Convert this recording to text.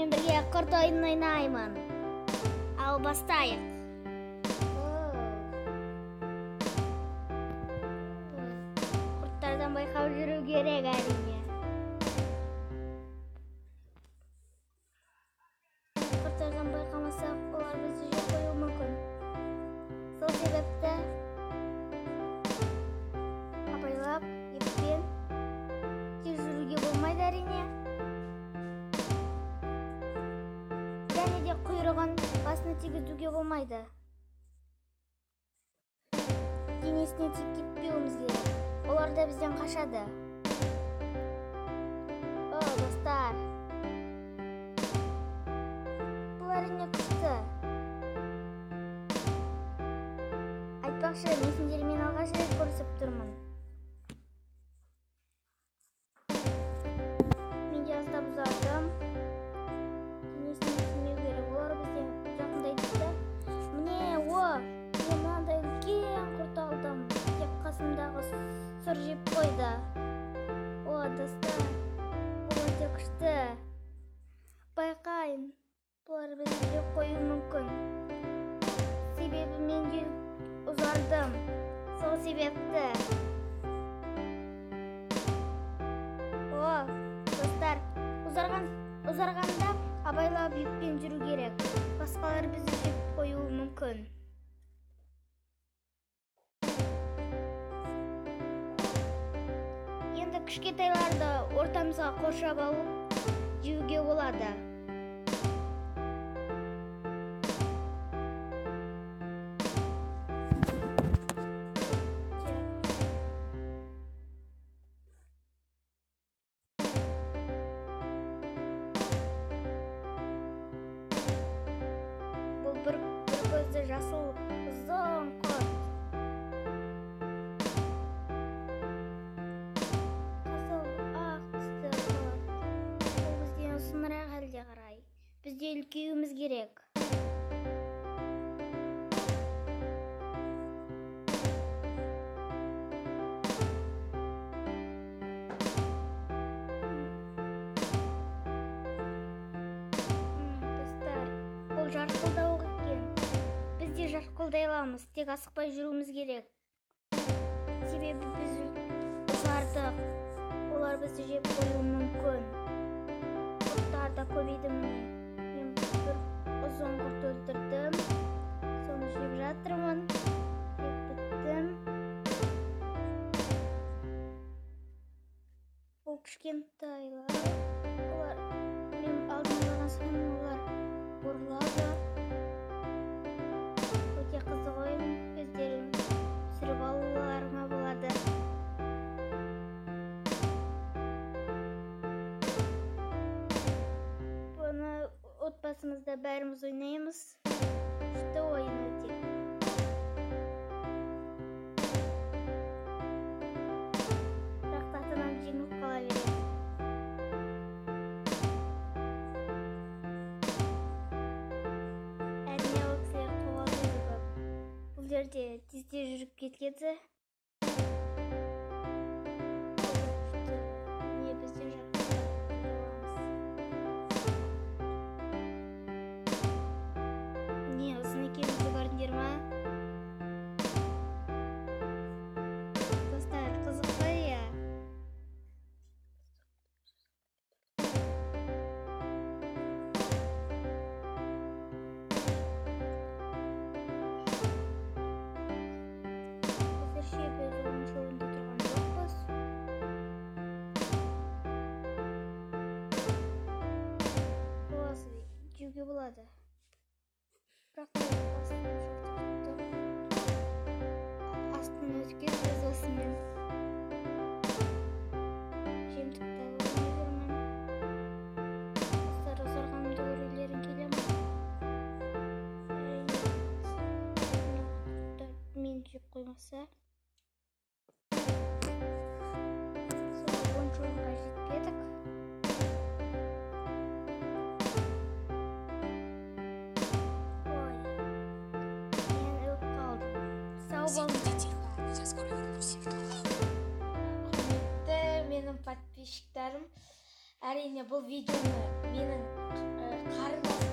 менен бирге корт ойунун ойноймун. Ал бастайык. Курттардан байкап жүрүү керек әрине. Курттардан байкамасак, алар бизди жеп коюу мүмкүн. Сол себепте абайлап, еппен тез жүрүүгө болмойт әрине. Және де куйругун басына тийгизүүгө болмайды. Денесине тип кетпеуибиз керек. Олар да бизден качады. О, достар. Бул әрине күчтүү. Айтпакчы, мен сендерди мен алгач рет көрсөтүп турмун. Мен жазда бузардым. Денесине тиймеу керек. Олар бизге жакындайды да. Міне, мен мындай үлкен курт алдым деп касымдагы сыр жеп койду. О, достар. Бул өтө күчтүү. Байкайын. Булар бизди жеп коюу мүмкүн. Себеби мен узардым. Сол себепти. О, достар, узарганда абайлап еппен жүрүү керек. Башкалар бизди жеп коюу мүмкүн. Енді кичкентайларды ортамызга коршоп алып жүүгө болот. Бул bir көздө жасыл узун корт. Кызыл ак түстө корт. Бул бизден узунураак элге карай. Бизде үлкөйүүбүз керек. Достар, бул жаркылдоо экен. Биз де жаркылдай алабыз, тек асыкпай жүрүүбүз керек. Себеби биз узардык. Олар бизди жеп коюу мүмкүн. Курттар да көбөйдү міне. Мен бир узун курт өлтүрдүм. Сону жеп жатырмын. Жеп бүттүм. Бул кичкентайлар. Олар мен алдымдан сайын олар бурулады. Өте кызык оюн. Өздөрүн сүрүп алууларыңа болот. Буну отбасымызда баарыбыз ойнойбуз. Күчтүү оюн өтө. Бирок татынан жеңип кала берет. Әрине, ал кісілер қоғалдайды көп. Бұл жерде тезде жүріп кеткенде. Міне бізде жақсы не ұзын екенімізді көрдіңдер ма? Достар, қызық қой я. Әзірше біз 10-шы орында тұрған жоқпыз. Боласы жеуге болады. Бірақ астын өткен өз осымен жемтікті ойнай жүрмін. Достар, узарганымды көрүүлөрүң келе ма? Мен жеп коймаса. Сол 10-чы орунга жетпедик. Ой, мен өлүп калдым. Сау болуңдар. Құрметті менің подписчиктарым, әрине бұл видеоны менің қарындас